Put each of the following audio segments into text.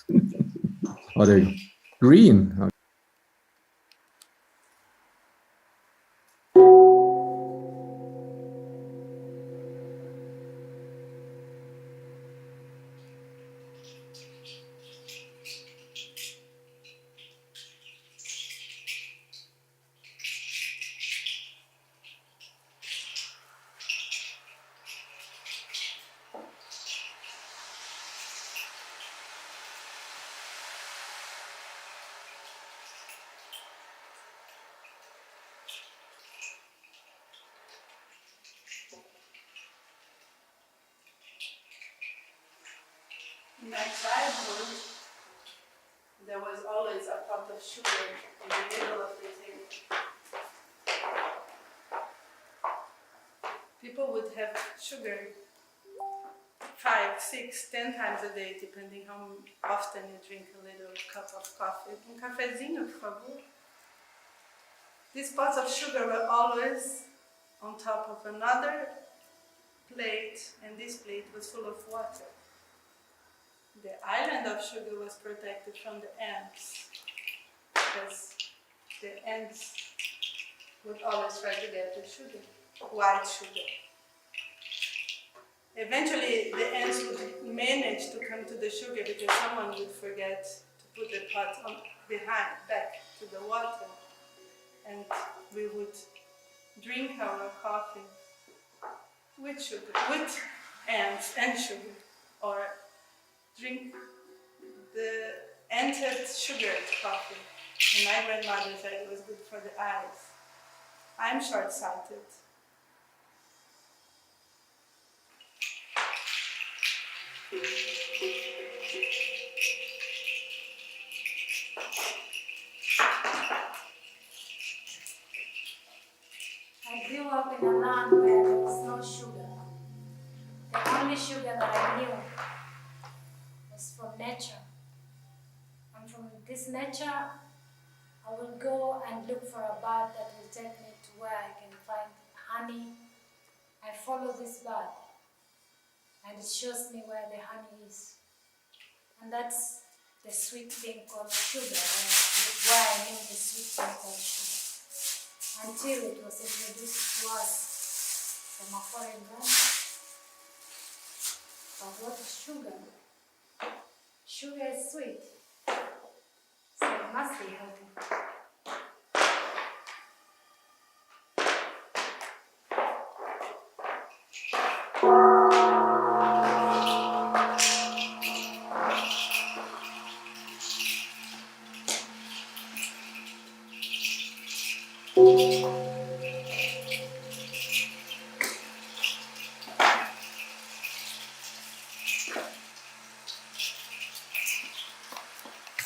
Or the green. In my childhood, there was always a pot of sugar in the middle of the table. People would have sugar 5, 6, 10 times a day, depending how often you drink a little cup of coffee. Un cafezinho, por favor. These pots of sugar were always on top of another plate, and this plate was full of water. The island of sugar was protected from the ants, because the ants would always try to get the sugar, white sugar. Eventually, the ants would manage to come to the sugar because someone would forget to put the pot back to the water, and we would drink our coffee with sugar, with ants and sugar, or drink the entered sugared coffee. And my grandmother said it was good for the eyes. I'm short-sighted. I grew up in a land where there was no sugar. The only sugar that I knew was from nature. And from this nature, I will go and look for a bird that will take me to where I can find honey. I follow this bird, and it shows me where the honey is. And that's the sweet thing called sugar, where I knew the sweet thing called sugar. Until it was introduced to us from a foreign land. But what is sugar? Sugar is sweet, so it must be healthy.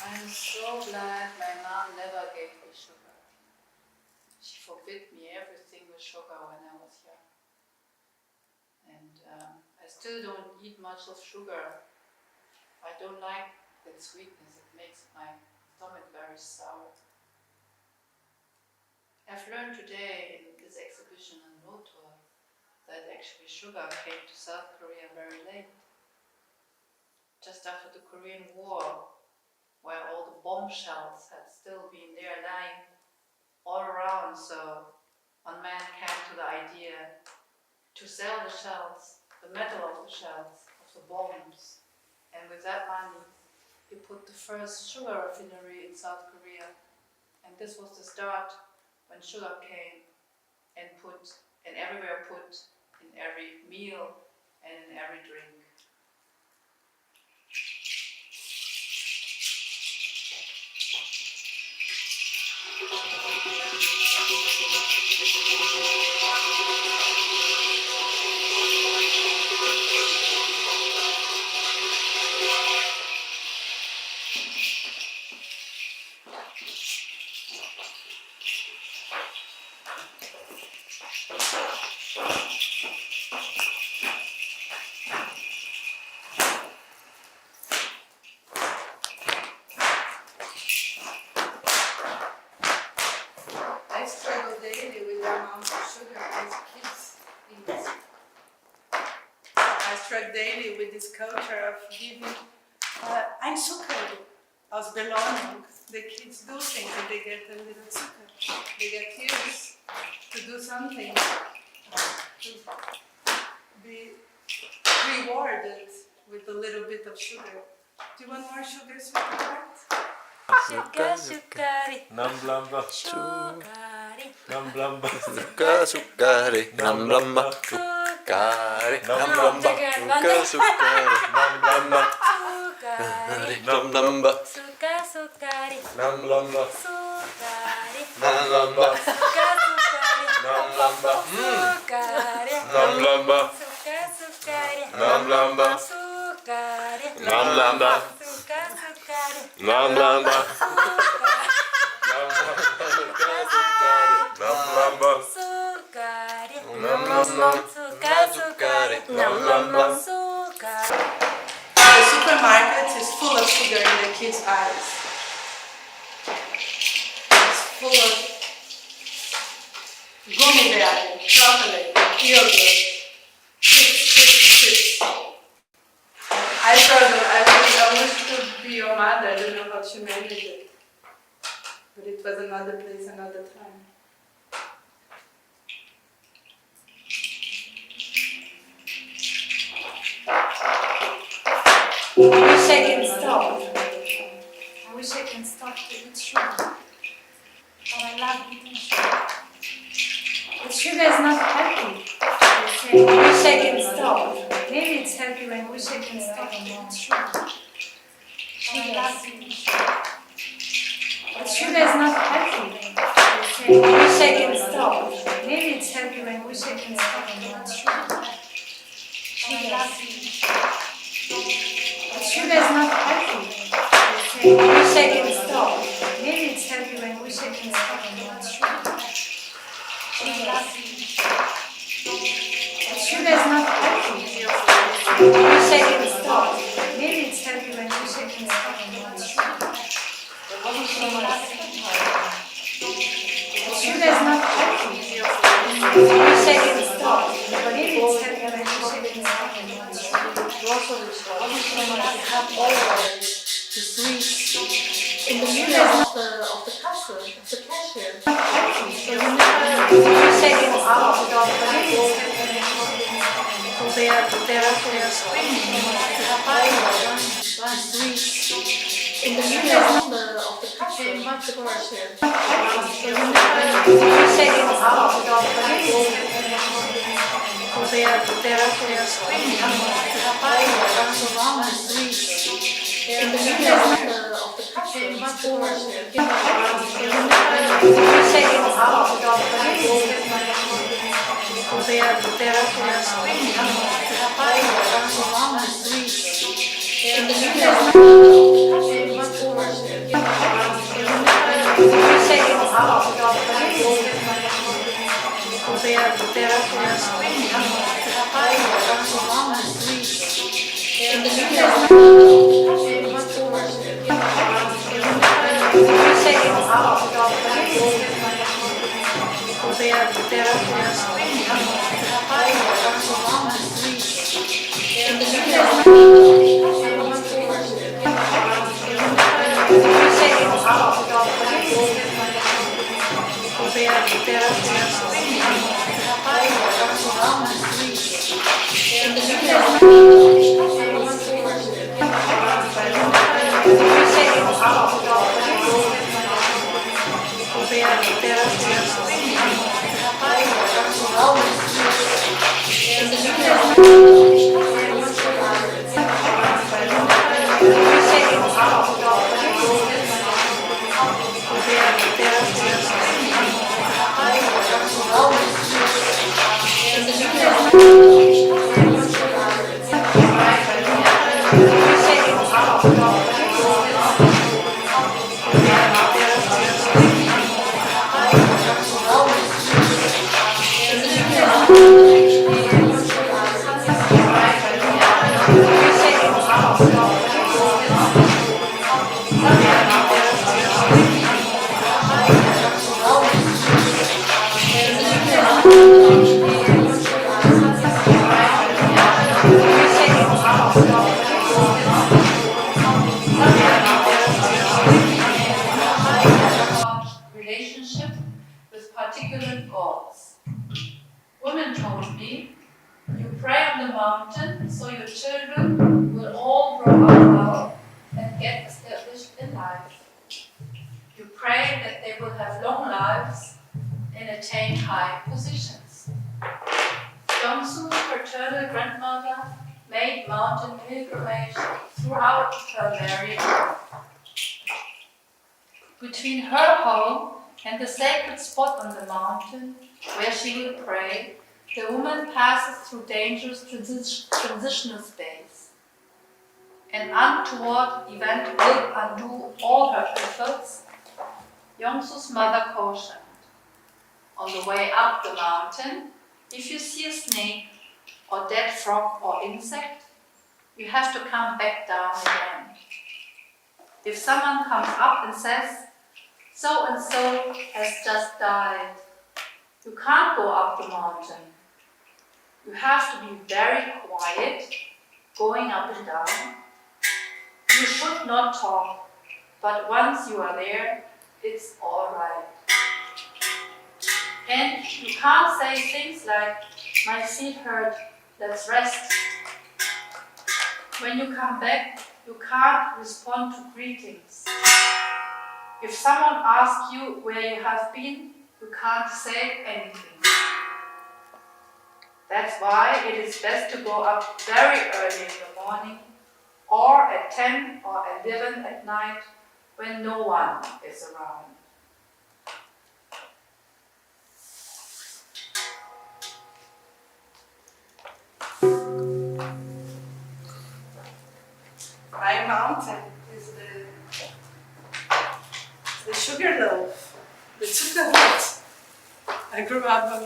I'm so glad my mom never gave me sugar. She forbid me everything with sugar when I was young. And I still don't eat much of sugar. I don't like that sweetness, it makes my stomach very sour. I've learned today in this exhibition in Orbital that actually sugar came to South Korea very late. Just after the Korean War, where all the bomb shells had still been there lying all around, so one man came to the idea to sell the shells, the metal of the shells, of the bombs, and with that money he put the first sugar refinery in South Korea, and this was the start when sugar came and everywhere put in every meal and in every drink. I struggle daily with the amount of sugar these kids eat. I struggle daily with this culture of giving ein Zucker, aus Belohnung. The kids do things and they get a little sugar. They get used to do something, to be rewarded with a little bit of sugar. Do you want more sugar, sweetheart? Sugar, sugary, Nam blamba, sugary, nam blamba, Suka sukari, nam lamba, sukari, nam lamba, suka sukari, nam lamba, sugary, nam lamba, suka sugary, nam lamba, sugary, nam lamba, suka sugary, nam lamba, sugary, nam lamba, suka sugary, nam lamba, sugary, nam lamba, suka sugary, nam lamba, sugary, nam lamba, suka sugary, nam lamba. sugary. The supermarket is full of sugar in the kids' eyes. It's full of gummy bear, chocolate, yogurt, chips. I wish to be your mother. I don't know how she managed it. But it was another place, another time. I wish I can stop. I wish I can stop to eat sugar. But I love eating sugar. But sugar is not healthy. I wish I can stop. Maybe it's healthy when I wish I can stop to eat sugar. But I love eating sugar. But sugar is not healthy. I wish I can stop. Maybe it's healthy when I wish I can stop to eat sugar. But I love eating sugar. But sugar is not healthy. I wish I can stop. Maybe it's healthy when I wish I can stop and not sugar. But I love eating sugar. But sugar is not healthy. I wish I can stop. Maybe it's healthy when I wish I can stop and not sugar. But I love eating sugar. But sugar is not healthy. I wish I can stop. Maybe it's healthy when I wish I can stop and not sugar. The sweets in the middle of the castle, of the cashier. So you never seconds out without the so they are screaming to buy the sweets in the middle of the castle, of the cashier. So you never seconds out without the so they are screaming to buy the sweets. In the middle of the castle, much worship. Seconds out without so they are screaming to buy the sweets. In the middle of the castle, much worship. Seconds out without so they are screaming to buy the sweets. In the middle of seconds out without so they are screaming to buy the sweets. In the middle of seconds out without so they are screaming to buy the sweets. In the middle of seconds out without so they are screaming to buy the sweets. In the middle seconds out without so they are screaming to buy the sweets. In the middle seconds out without so they are attain high positions. Yongsu's paternal grandmother made mountain pilgrimage throughout her married life. Between her home and the sacred spot on the mountain where she will pray, the woman passes through dangerous transitional space. An untoward event will undo all her efforts, Yongsu's mother cautioned. On the way up the mountain, if you see a snake or dead frog or insect, you have to come back down again. If someone comes up and says, so and so has just died, you can't go up the mountain. You have to be very quiet, going up and down. You should not talk, but once you are there, it's all right. And you can't say things like, my feet hurt, let's rest. When you come back, you can't respond to greetings. If someone asks you where you have been, you can't say anything. That's why it is best to go up very early in the morning, or at 10 or 11 at night, when no one is around. My mountain is the sugar loaf, the chocolate. I grew up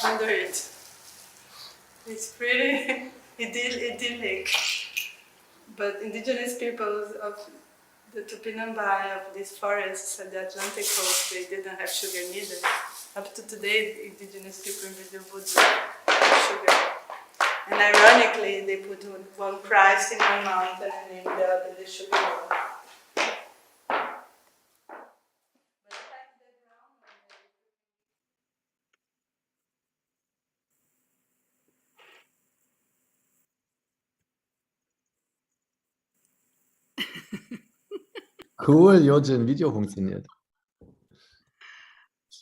under it. It's pretty idyllic. But indigenous peoples of the Tupinambá, of these forests at the Atlantic coast, they didn't have sugar neither. Up to today, indigenous people in Brazil would have sugar. And ironically, they put one Christ in one mountain and named the other the sugar loaf. Cool, Jojin, Video funktioniert.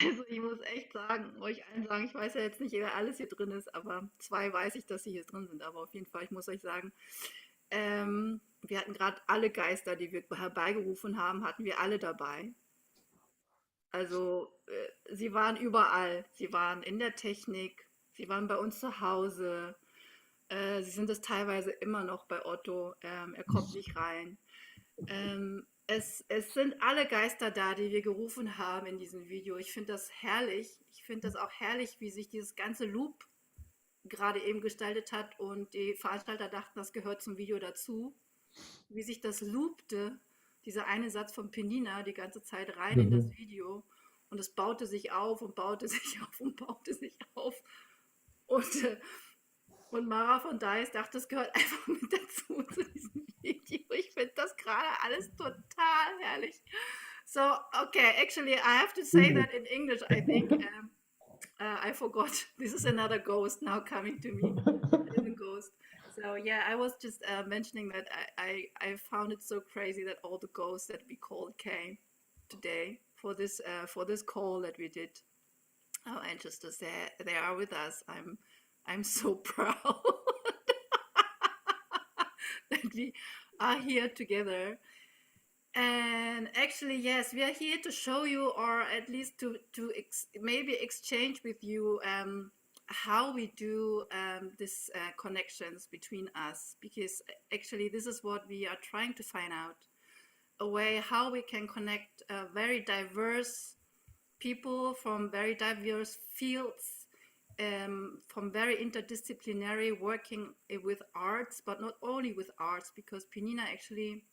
Also ich muss echt sagen, euch allen sagen, ich weiß ja jetzt nicht, wer alles hier drin ist, aber 2 weiß ich, dass sie hier drin sind. Aber auf jeden Fall, ich muss euch sagen, wir hatten gerade alle Geister, die wir herbeigerufen haben, hatten wir alle dabei. Also sie waren überall. Sie waren in der Technik, sie waren bei uns zu Hause. Sie sind es teilweise immer noch bei Otto. Er kommt nicht rein. Es sind alle Geister da, die wir gerufen haben in diesem Video. Ich finde das herrlich. Ich finde das auch herrlich, wie sich dieses ganze Loop gerade eben gestaltet hat und die Veranstalter dachten, das gehört zum Video dazu. Wie sich das loopte, dieser eine Satz von Penina die ganze Zeit rein in das Video und es baute sich auf und baute sich auf und baute sich auf. Und Mara von Dice dachte, das gehört einfach mit dazu zu diesem Video. Ich finde das gerade alles total herrlich. So, okay, actually, I have to say that in English, I think. I forgot. This is another ghost now coming to me. It is a ghost. So, yeah, I was just mentioning that I found it so crazy that all the ghosts that we called came today for this call that we did. Oh, and just to say, they are with us. I'm so proud that we are here together. And actually, yes, we are here to show you, or at least to maybe exchange with you how we do these connections between us, because actually this is what we are trying to find out, a way how we can connect very diverse people from very diverse fields, from very interdisciplinary, working with arts, but not only with arts, because Penina actually,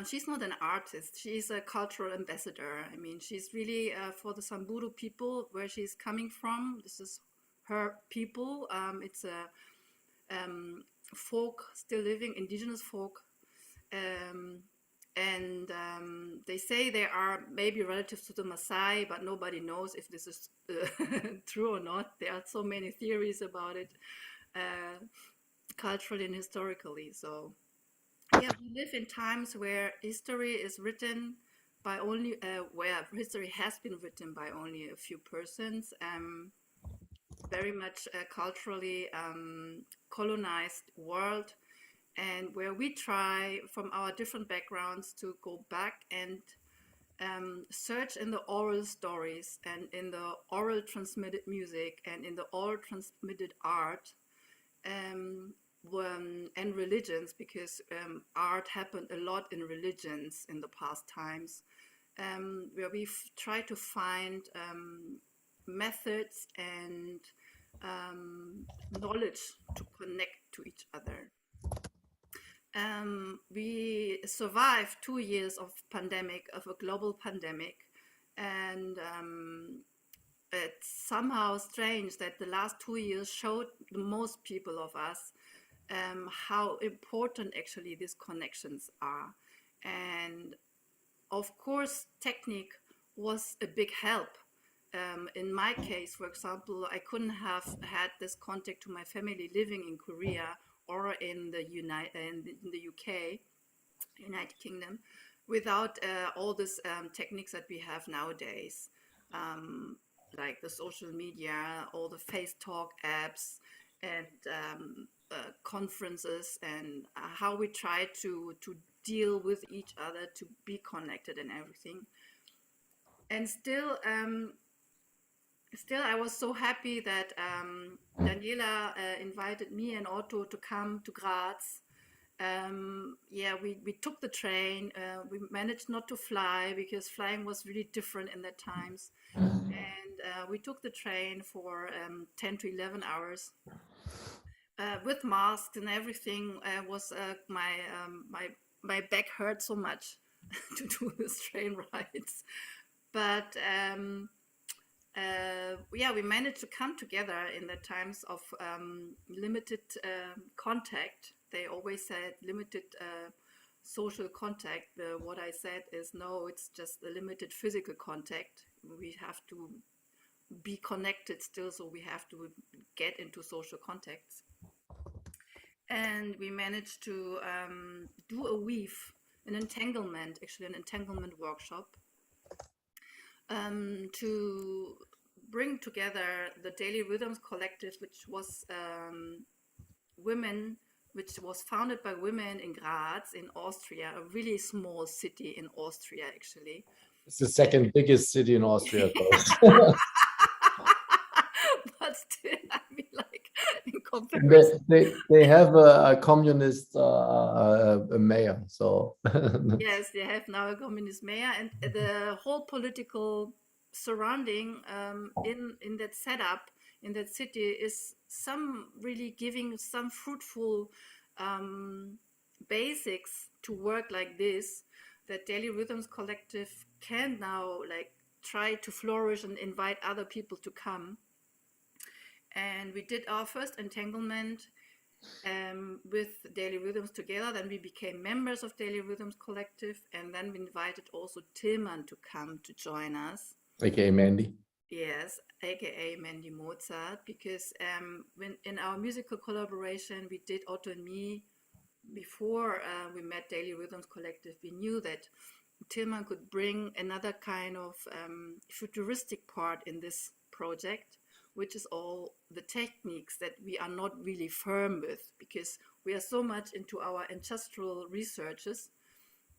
she's not an artist, she's a cultural ambassador. I mean, she's really for the Samburu people, where she's coming from. This is her people. It's a folk still living, indigenous folk. And they say they are maybe relatives to the Maasai, but nobody knows if this is true or not. There are so many theories about it, culturally and historically. So yeah, we live in times where history is written by only where history has been written by only a few persons, very much culturally colonized world, and where we try from our different backgrounds to go back and search in the oral stories and in the oral transmitted music and in the oral transmitted art, um, and religions, because art happened a lot in religions in the past times, where we try to find methods and knowledge to connect to each other. We survived 2 years of pandemic, of a global pandemic, and it's somehow strange that the last 2 years showed the most people of us how important actually these connections are. And of course, technique was a big help. In my case, for example, I couldn't have had this contact to my family living in Korea or in the in the UK, United Kingdom, without all these techniques that we have nowadays, um, like the social media, all the face talk apps, and conferences, and how we try to deal with each other, to be connected and everything. And still, I was so happy that Daniela invited me and Otto to come to Graz. Yeah, we took the train. We managed not to fly because flying was really different in that times. And we took the train for 10 to 11 hours with masks and everything. Was my back hurt so much to do this train rides. But yeah, we managed to come together in the times of limited contact. They always said limited social contact. What I said is no, it's just a limited physical contact. We have to be connected still, so we have to get into social contacts. And we managed to do a weave, an entanglement workshop, to bring together the Daily Rhythms Collective, which was women, which was founded by women in Graz, in Austria, a really small city in Austria, actually. It's the second biggest city in Austria, though. But still, I mean, like, in comparison. They have a communist a mayor, so Yes, they have now a communist mayor, and the whole political surrounding in that setup in that city is some really giving some fruitful basics to work like this. That Daily Rhythms Collective can now like try to flourish and invite other people to come. And we did our first entanglement with Daily Rhythms together. Then we became members of Daily Rhythms Collective, and then we invited also Tillmann to come to join us. aka Mandy. Yes, aka Mandy Mozart, because when in our musical collaboration we did, Otto and me, before we met Daily Rhythms Collective, we knew that Tillmann could bring another kind of futuristic part in this project, which is all the techniques that we are not really firm with, because we are so much into our ancestral researches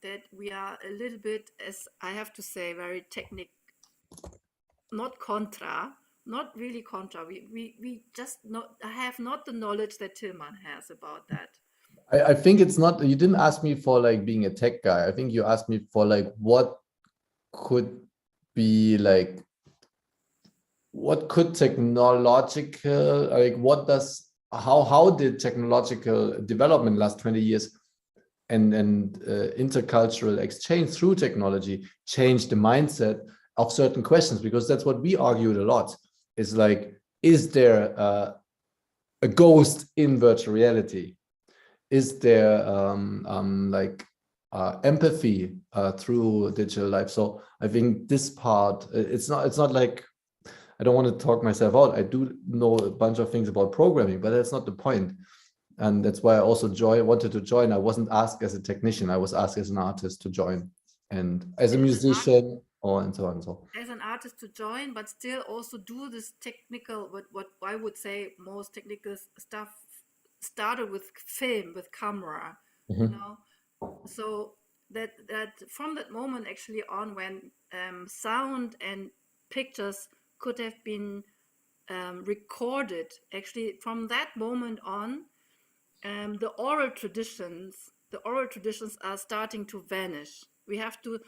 that we are a little bit, as I have to say, very not really contra. We just not have not the knowledge that Tillmann has about that. I think it's not, you didn't ask me for like being a tech guy. I think you asked me for like what could be like, what could technological, like what does, how did technological development last 20 years and intercultural exchange through technology change the mindset of certain questions? Because that's what we argued a lot. Is like, is there a ghost in virtual reality? Is there like empathy through digital life? So I think this part, it's not like, I don't want to talk myself out. I do know a bunch of things about programming, but that's not the point. And that's why I also wanted to join. I wasn't asked as a technician. I was asked as an artist to join. and as a As an musician, or and so on and so. as an artist to join, but still also do this technical, what I would say most technical stuff started with film, with camera, you Mhm. know. So that from that moment actually on, when sound and pictures could have been recorded, actually from that moment on, the oral traditions are starting to vanish. We have to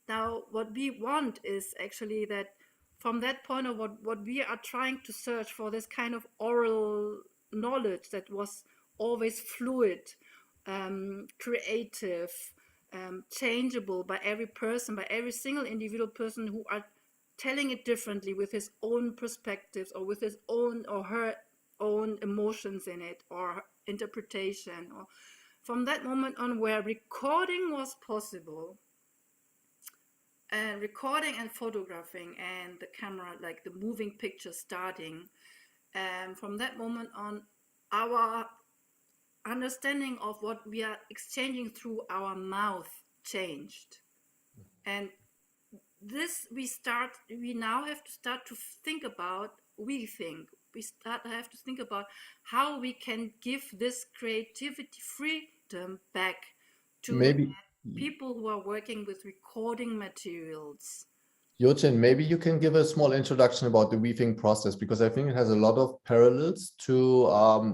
now, what we want is actually that from that point of what we are trying to search for, this kind of oral knowledge that was always fluid, creative, changeable by every person, by every single individual person who are telling it differently with his own perspectives or with his own or her own emotions in it or interpretation. Or from that moment on, where recording was possible, and recording and photographing and the camera, like the moving picture starting, and from that moment on, our understanding of what we are exchanging through our mouth changed. And this we now have to start to think about, have to think about how we can give this creativity freedom back to Maybe, people who are working with recording materials. Jurgen, maybe you can give a small introduction about the weaving process, because I think it has a lot of parallels to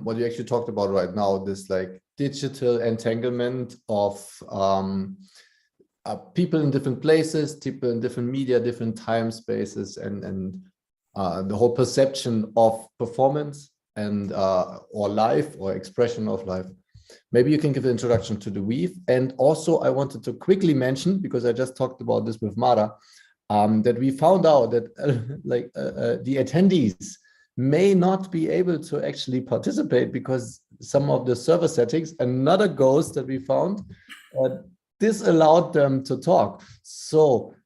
what you actually talked about right now, this like digital entanglement of people in different places, people in different media, different time spaces, and the whole perception of performance and or life or expression of life. Maybe you can give an introduction to the weave. And also I wanted to quickly mention, because I just talked about this with Mara, that we found out that the attendees may not be able to actually participate because some of the server settings, another ghost that we found, disallowed them to talk. So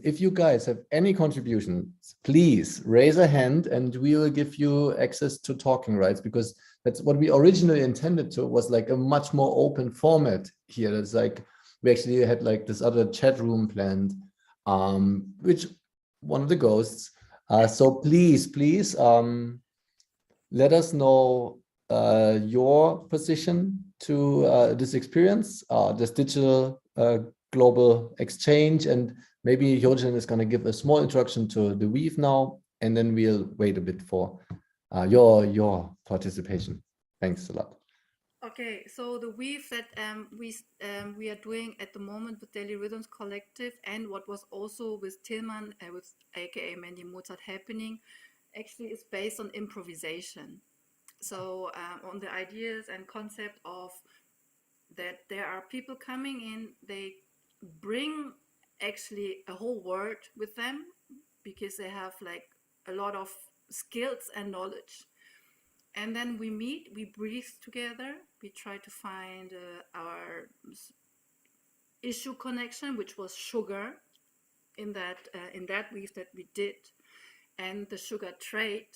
if you guys have any contributions, please raise a hand and we will give you access to talking rights, because that's what we originally intended to, was like a much more open format here. It's like we actually had like this other chat room planned, which one of the ghosts. So please, let us know your position to this experience, this digital global exchange. And maybe Jurgen is going to give a small introduction to the weave now, and then we'll wait a bit for your participation. Thanks a lot. Okay, so the weave that we are doing at the moment with Daily Rhythms Collective, and what was also with Tillman, with aka Mandy Mozart happening, actually is based on improvisation. So on the ideas and concept of that there are people coming in, they bring actually a whole world with them because they have like a lot of skills and knowledge. And then we meet, we breathe together, we try to find our issue connection, which was sugar in that weave that we did, and the sugar trade,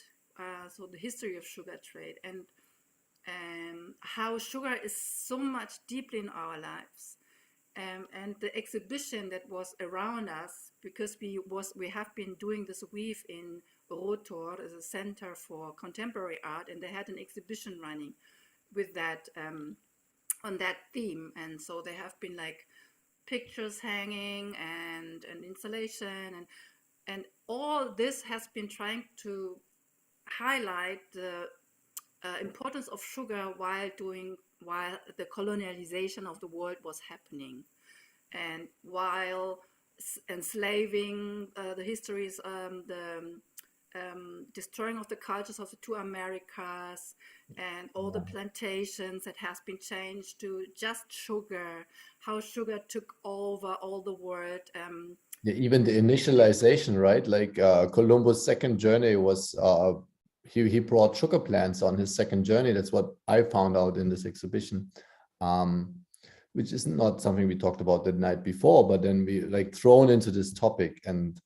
so the history of sugar trade, and how sugar is so much deeply in our lives. And the exhibition that was around us, because we have been doing this weave in Rotor as a center for contemporary art, and they had an exhibition running with that on that theme. And so there have been like pictures hanging and an installation, and all this has been trying to highlight the importance of sugar while the colonialization of the world was happening, and while enslaving the histories, the destroying of the cultures of the two Americas, and all the plantations that has been changed to just sugar, how sugar took over all the world. Yeah, even the initialization, right? Like Columbus' second journey was he brought sugar plants on his second journey. That's what I found out in this exhibition, which is not something we talked about the night before, but then we like thrown into this topic. And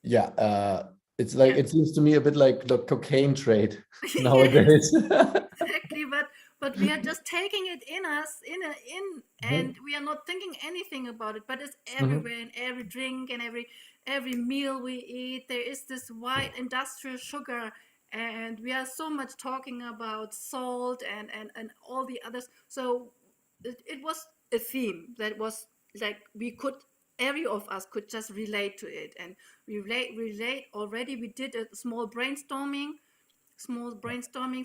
yeah, it's like, it seems to me a bit like the cocaine trade nowadays. Exactly, but but we are just taking it in us, and we are not thinking anything about it. But it's everywhere, in every drink and every meal we eat. There is this white industrial sugar, and we are so much talking about salt and all the others. So it was a theme that was like every of us could just relate to it, and we relate already. We did a small brainstorming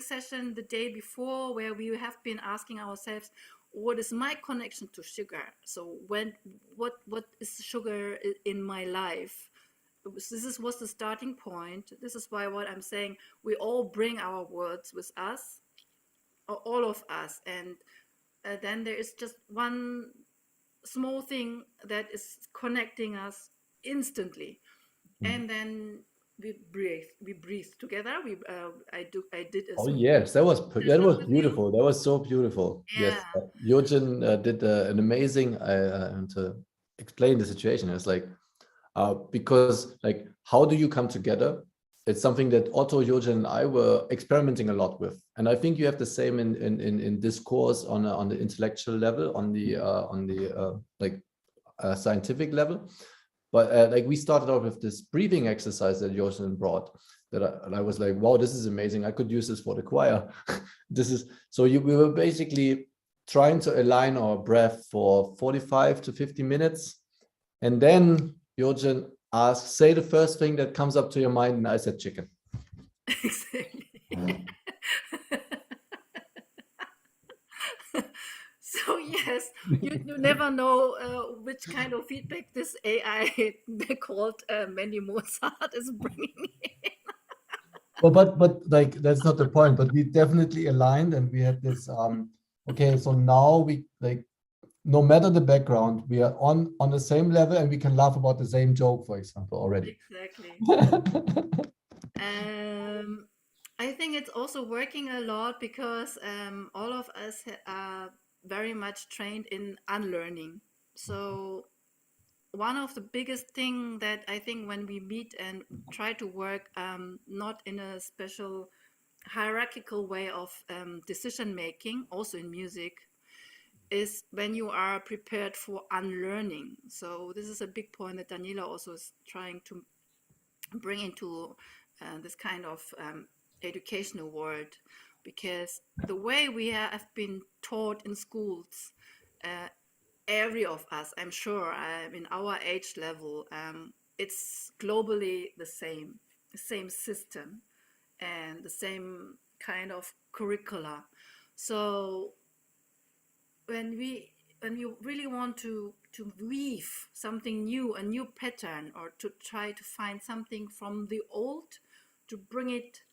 session the day before, where we have been asking ourselves, what is my connection to sugar? So what is sugar in my life? Was the starting point. This is why what I'm saying, we all bring our words with us, or all of us, and then there is just one small thing that is connecting us instantly, and then we breathe together. I did a Oh small yes, that was session with you. beautiful. That was so beautiful. Yeah, Yes, Eugen did an amazing to explain the situation. It's like because like how do you come together? It's something that Otto, Eugen, and I were experimenting a lot with, and I think you have the same in discourse on the intellectual level, on the like scientific level. But like we started out with this breathing exercise that Jocelyn brought, and I was like, wow, this is amazing. I could use this for the choir. This is so we were basically trying to align our breath for 45 to 50 minutes. And then Jochen asked, say the first thing that comes up to your mind. And I said chicken. exactly. So yes, you never know which kind of feedback this AI called Mandy Mozart is bringing in. Well, but like that's not the point. But we definitely aligned, and we had this. Okay, so now we like no matter the background, we are on the same level, and we can laugh about the same joke, for example, already. Exactly. I think it's also working a lot because all of us are very much trained in unlearning. So one of the biggest thing that I think when we meet and try to work not in a special hierarchical way of decision making, also in music, is when you are prepared for unlearning. So this is a big point that Daniela also is trying to bring into this kind of educational world, because the way we have been taught in schools, every of us, I'm sure, in our age level, it's globally the same system and the same kind of curricula. So when you really want to weave something new, a new pattern, or to try to find something from the old, to bring it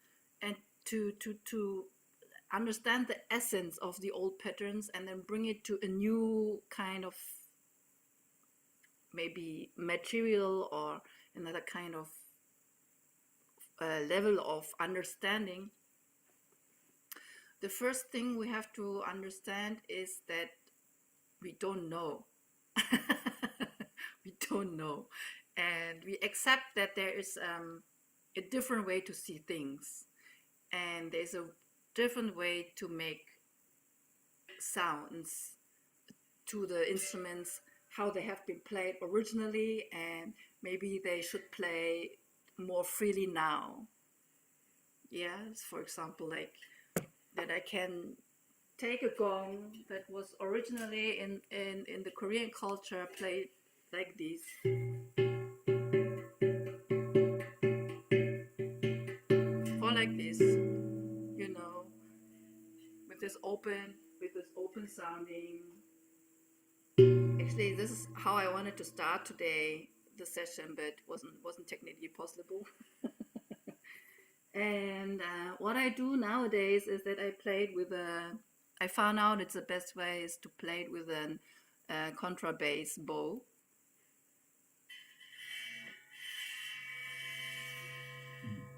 and to understand the essence of the old patterns, and then bring it to a new kind of maybe material or another kind of level of understanding, the first thing we have to understand is that we don't know. We don't know. And we accept that there is a different way to see things. And there's a different way to make sounds to the instruments, how they have been played originally, and maybe they should play more freely now. Yes, for example, like that I can take a gong that was originally in the Korean culture played like this, or like this, with this open sounding. Actually, this is how I wanted to start today the session, but wasn't technically possible. And what I do nowadays is that I found out it's the best way is to play it with a contrabass bow.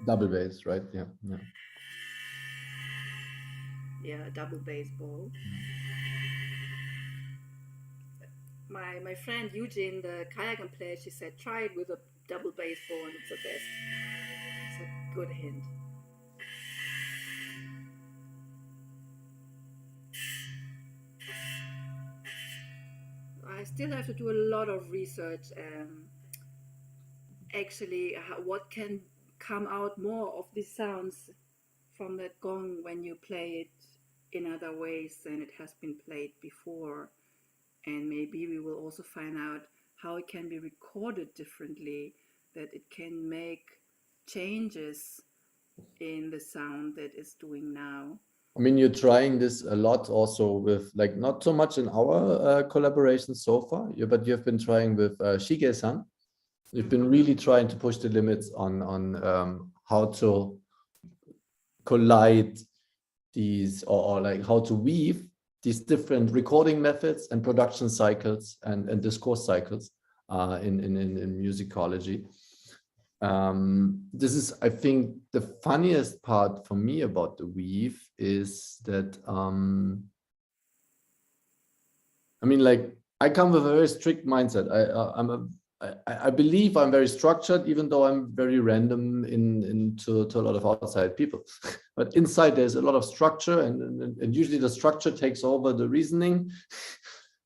Double bass, right? Yeah, yeah. Yeah, a double bass bow. My friend Eugene, the kayaking player, she said try it with a double bass bow and it's the best. It's a good hint. I still have to do a lot of research. Actually, what can come out more of these sounds from that gong when you play it in other ways than it has been played before. And maybe we will also find out how it can be recorded differently, that it can make changes in the sound that it's doing now. I mean, you're trying this a lot also with, like, not so much in our collaboration so far, but you've been trying with Shige-san. You've been really trying to push the limits on how to collide these, or like how to weave these different recording methods and production cycles and discourse cycles in musicology. This is, I think, the funniest part for me about the weave is that, I mean, like, I come with a very strict mindset. I believe I'm very structured, even though I'm very random to a lot of outside people. But inside there's a lot of structure, and usually the structure takes over the reasoning.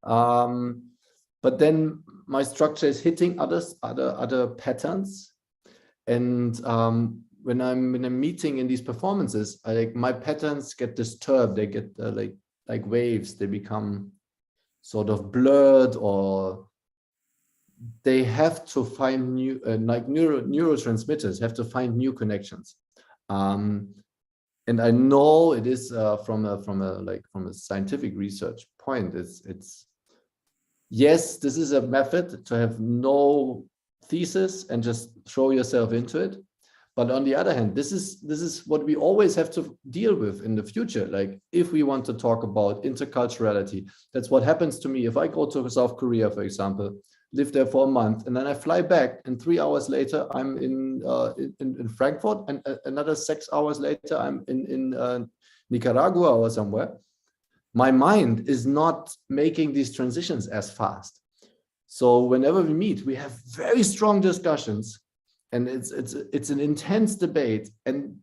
But then my structure is hitting other patterns. And when I'm in a meeting in these performances, my patterns get disturbed. They get like waves. They become sort of blurred, or they have to find new, like neurotransmitters have to find new connections. And I know it is from a scientific research point. It's yes, this is a method to have no thesis and just throw yourself into it. But on the other hand, this is what we always have to deal with in the future. Like, if we want to talk about interculturality, that's what happens to me if I go to South Korea, for example, live there for a month, and then I fly back, and 3 hours later I'm in Frankfurt, and another 6 hours later I'm in Nicaragua or somewhere. My mind is not making these transitions as fast. So whenever we meet, we have very strong discussions, and it's an intense debate. And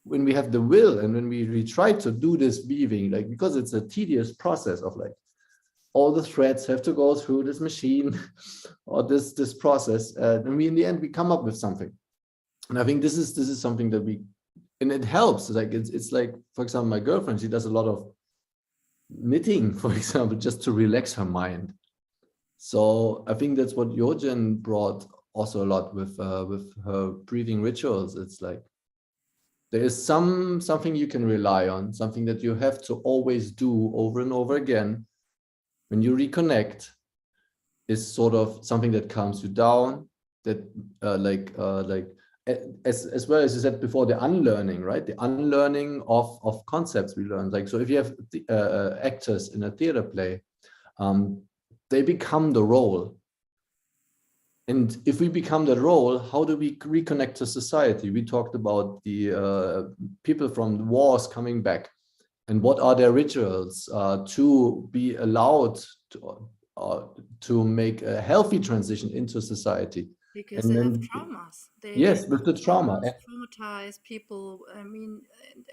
when we have the will, and when we try to do this weaving, like, because it's a tedious process of, like, all the threads have to go through this machine or this process, and we in the end we come up with something. And I think this is something that and it helps. Like, it's like, for example, my girlfriend, she does a lot of knitting, for example, just to relax her mind. So I think that's what Yogen brought also a lot with her breathing rituals. It's like there is something you can rely on, something that you have to always do over and over again. When you reconnect, is sort of something that calms you down, that as well as you said before, the unlearning, right? The unlearning of concepts we learned. Like, so if you have actors in a theater play, they become the role. And if we become that role, how do we reconnect to society? We talked about the people from the wars coming back, and what are their rituals to be allowed to make a healthy transition into society. Because And they have then, traumas. yes, with the trauma. Traumatize people. I mean,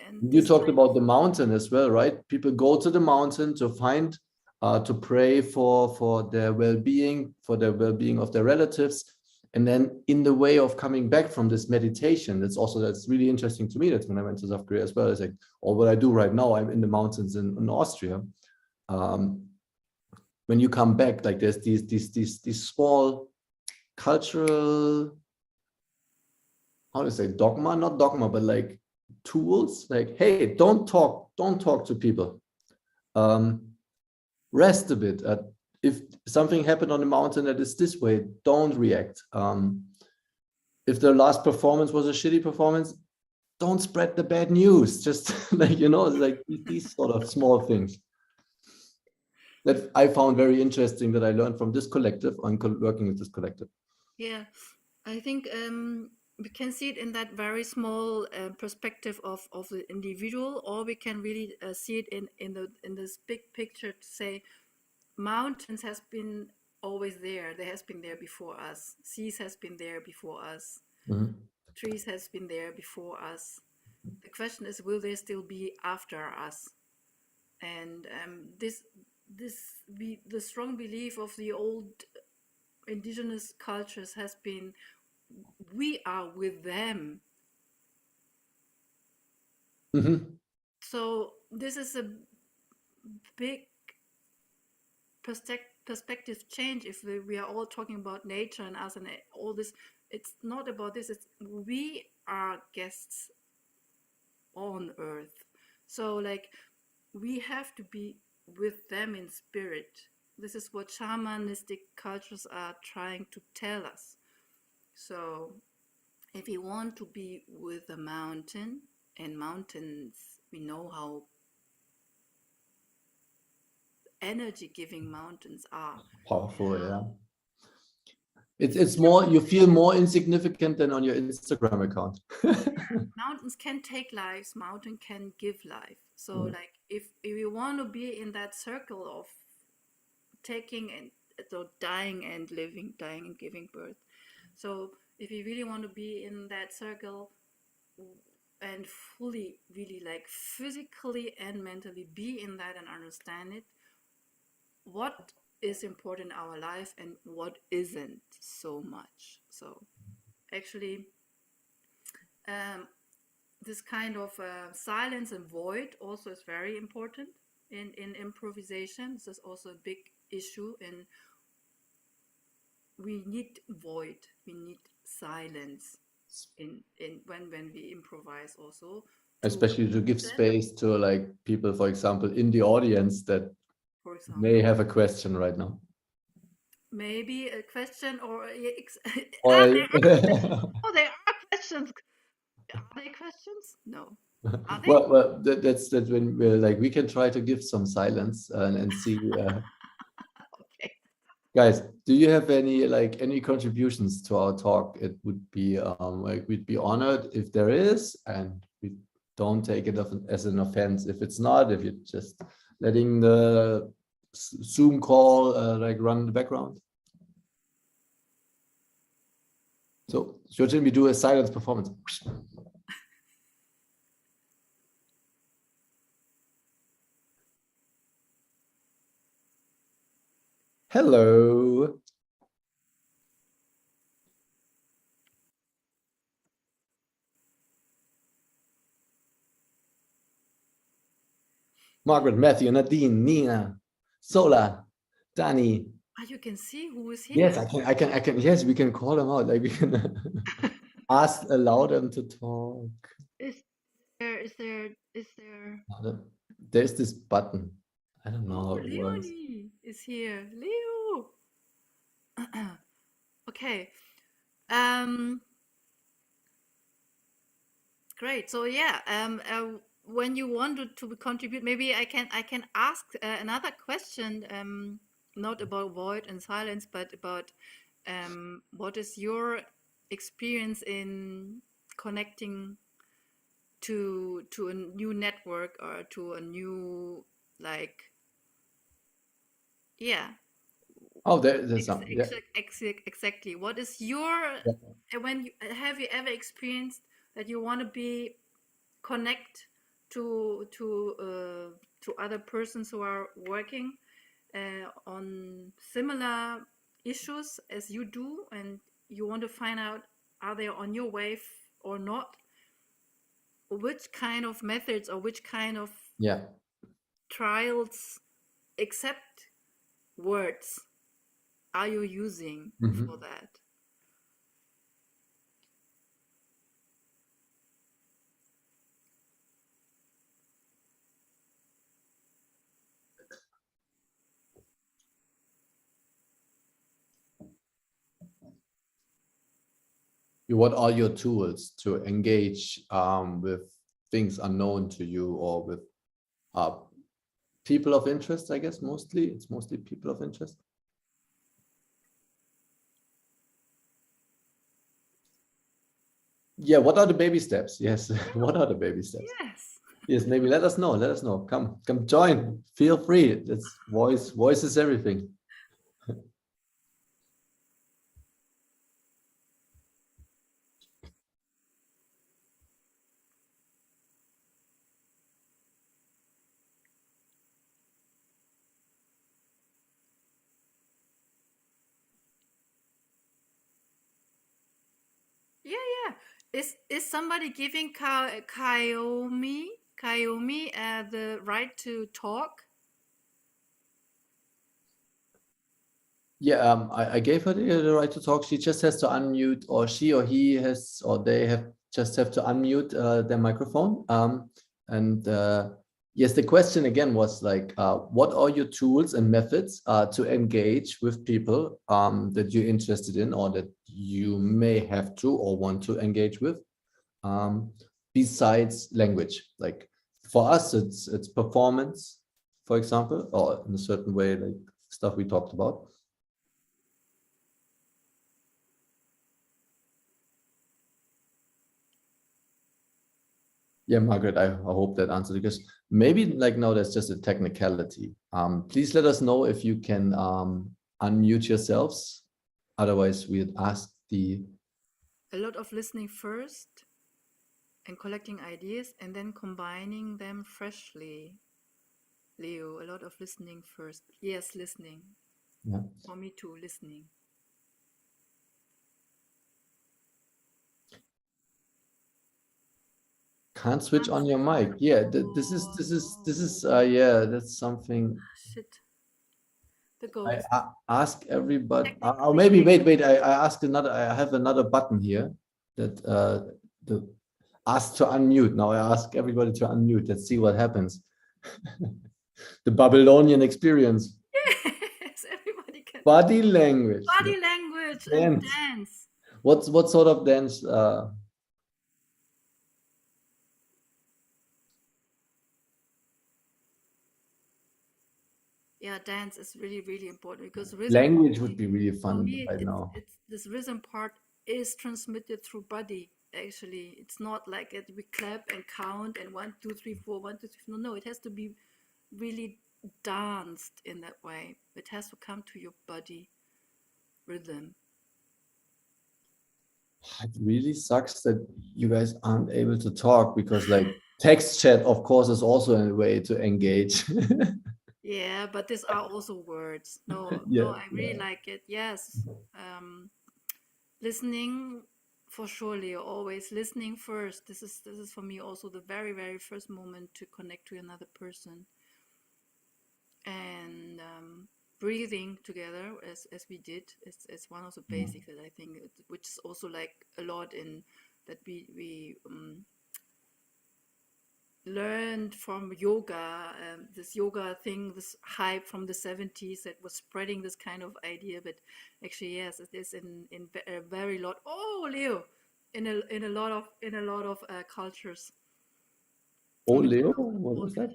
and You talked about the mountain as well, right? People go to the mountain to find, to pray for their well-being, for the well-being of their relatives. And then in the way of coming back from this meditation, that's really interesting to me. That's when I went to South Korea as well. It's like, or what I do right now, I'm in the mountains in Austria. When you come back, like, there's these small cultural, how to say, dogma, not dogma, but like tools, like, hey, don't talk to people. Rest a bit. If something happened on the mountain that is this way, don't react. If the last performance was a shitty performance, don't spread the bad news. Just like, like these sort of small things that I found very interesting, that I learned from this collective on working with this collective. Yeah, I think we can see it in that very small perspective of the individual, or we can really see it in this big picture, to say mountains has been always there. They has been there before us. Seas has been there before us. Mm-hmm. Trees has been there before us. The question is, will they still be after us? And this the strong belief of the old indigenous cultures has been, we are with them. Mhm. So this is a big perspective change if we are all talking about nature and us and all this. It's not about this, it's we are guests on earth. So like we have to be with them in spirit. This is what shamanistic cultures are trying to tell us. So if you want to be with a mountain, and mountains, we know how energy giving mountains are. Powerful, yeah. It's more, you feel more insignificant than on your Instagram account. Mountains can take lives, mountain can give life. So Mm. like if you want to be in that circle of taking and so dying and living, dying and giving birth. So if you really want to be in that circle and fully, really like physically and mentally be in that and understand it, what is important in our life and what isn't so much. So actually, this kind of silence and void also is very important in improvisation. This is also a big issue, and we need void, we need silence in when we improvise also, Especially to give listen, space to like people, for example, in the audience that for example, may have a question right now. maybe a question or Or there are questions. Are there questions? No. Are they? well, that's when we're like, we can try to give some silence and see. Okay. Guys, do you have any contributions to our talk? It would be like, we'd be honored if there is, and we don't take it as an offense if it's not. If you're just letting the Zoom call like run in the background. So, Jojin, we do a silence performance. Hello. Margaret, Matthew, Nadine, Nina, Sola, Danny. You can see who is here. Yes, I can. Yes, we can call them out. Like we can allow them to talk. Is there? There's this button. I don't know Oh, how it works. Leonie is here. Leo. Okay. Um. Great. So yeah. When you wanted to contribute, maybe I can ask another question. Not about void and silence, but about what is your experience in connecting to a new network or to a new like yeah. Oh, there's some. Yeah. Exactly. What is your when you have you ever experienced that you want to be connect to other persons who are working on similar issues as you do, and you want to find out are they on your wave or not? Which kind of methods or which kind of Yeah. trials, except words, are you using for that? What are your tools to engage with things unknown to you, or with people of interest? I guess mostly it's mostly people of interest. Yeah, what are the baby steps? Yes. What are the baby steps? Yes. Yes, maybe let us know. Let us know. Come join. Feel free. It's voice is everything. Yeah. Is somebody giving Kaomi the right to talk? Yeah, I gave her the right to talk. She just has to unmute, or she or he has, or they just have to unmute their microphone. And yes, the question again was like, what are your tools and methods to engage with people that you're interested in, or that you may have to or want to engage with, besides language? Like for us, it's performance, for example, or in a certain way, like stuff we talked about. Yeah, Margaret, I hope that answered, because maybe like now there's just a technicality. Please let us know if you can unmute yourselves. Otherwise, we'd ask A lot of listening first and collecting ideas and then combining them freshly. Leo, a lot of listening first. Yes, listening. Yeah. For me too, listening. Can't switch on your mic. Yeah, this is yeah, that's something. Shit. The I ghost. ask everybody. Technically. Maybe wait. I asked another. I have another button here that the ask to unmute. Now I ask everybody to unmute. Let's see what happens. The Babylonian experience. Yes, everybody can. Body language. Body language and dance. What sort of dance? Yeah, dance is really, really important because rhythm. Language would be really For fun me, right now. it's this rhythm part is transmitted through body. Actually, it's not like we clap and count and 1, 2, 3, 4, 1, 2, 3. No, it has to be really danced in that way. It has to come to your body rhythm. It really sucks that you guys aren't able to talk, because like text chat, of course, is also a way to engage. Yeah, but these are also words. No, Yeah, I really like it. Yes. Listening for sure, Leo, always listening first. This is for me also the very, very first moment to connect to another person. And breathing together as we did is one of the basics that I think, which is also like a lot in that we learned from yoga, this yoga thing, this hype from the 70s that was spreading this kind of idea. But actually, yes, it is in a very lot. Oh, Leo, in a lot of cultures. Oh, Leo, what was that?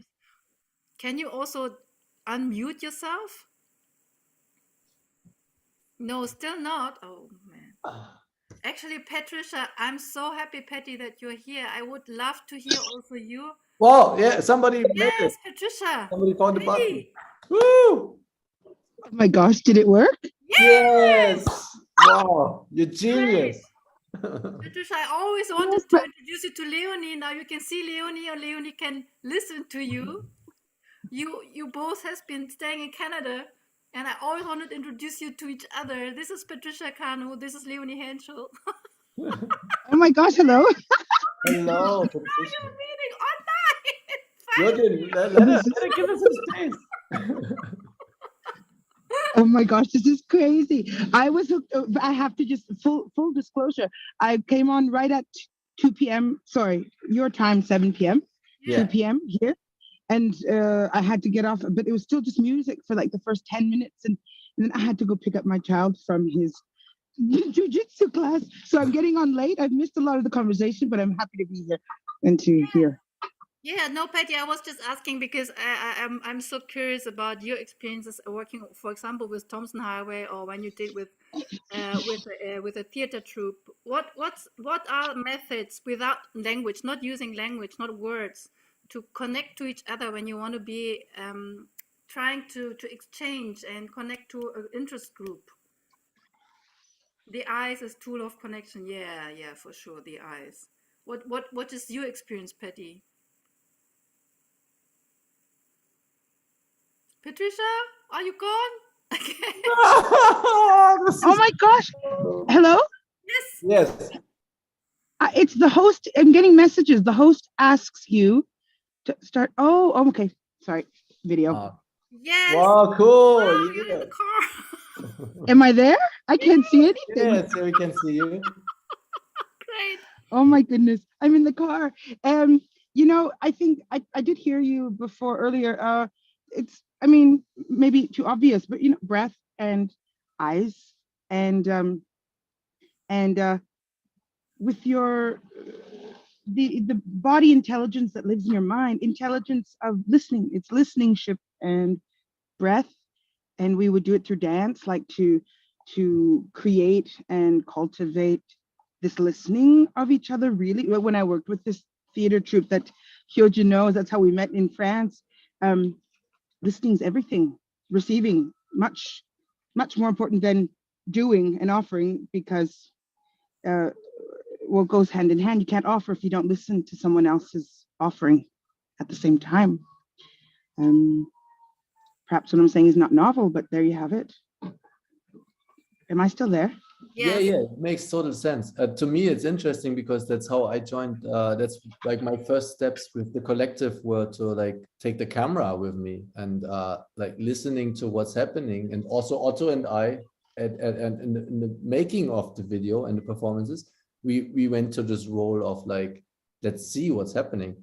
Can you also unmute yourself? No, still not. Oh man. Actually, Patricia, I'm so happy, Patty, that you're here. I would love to hear also you. Wow, yeah, somebody made it. Yes, Patricia. Somebody found the button. Patty. Woo! Oh my gosh, did it work? Yes! Wow, you're genius. Patricia, I always wanted to introduce you to Leonie. Now you can see Leonie, or Leonie can listen to you. You both has been staying in Canada, and I always wanted to introduce you to each other. This is Patricia Kanu. This is Leonie Henschel. Oh my gosh, hello. Hello, Now you're meeting online. Jürgen, let her give us some space. Oh my gosh, this is crazy. I was hooked. I have to just full disclosure. I came on right at 2 p.m. Sorry, your time, 7 p.m. Yeah. 2 p.m. here. And I had to get off, but it was still just music for like the first 10 minutes. And then I had to go pick up my child from his jiu-jitsu class. So I'm getting on late. I've missed a lot of the conversation, but I'm happy to be here and to hear. Yeah, no, Patty, I was just asking because I'm so curious about your experiences working, for example, with Thompson Highway, or when you did with a theater troupe. What are methods without language, not using language, not words, to connect to each other when you want to be trying to exchange and connect to an interest group? The eyes is tool of connection. Yeah, for sure, the eyes. What is your experience, Patty? Patricia, are you gone? Oh my gosh. Hello? Yes. Yes. It's the host. I'm getting messages. The host asks you to start. Oh, okay. Sorry. Video. Yes. Wow, cool. Wow, you're in Yeah. the car. Am I there? I can't see anything. Yes, we can see you. Great. Oh my goodness. I'm in the car. You know, I think I did hear you before earlier. It's, I mean, maybe too obvious, but you know, breath and eyes and and with your the body intelligence that lives in your mind, intelligence of listening. It's listeningship and breath, and we would do it through dance, like to create and cultivate this listening of each other. Really, when I worked with this theater troupe that Hyojin knows, that's how we met in France. Listening is everything. Receiving much more important than doing and offering, because uh, what goes hand in hand. You can't offer if you don't listen to someone else's offering at the same time. Perhaps what I'm saying is not novel, but there you have it. Am I still there? Yeah, Yes. yeah, it makes total sense. To me, it's interesting because that's how I joined. That's like my first steps with the collective were to like take the camera with me and like listening to what's happening. And also Otto and I, and in the making of the video and the performances, we went to this role of like, let's see what's happening.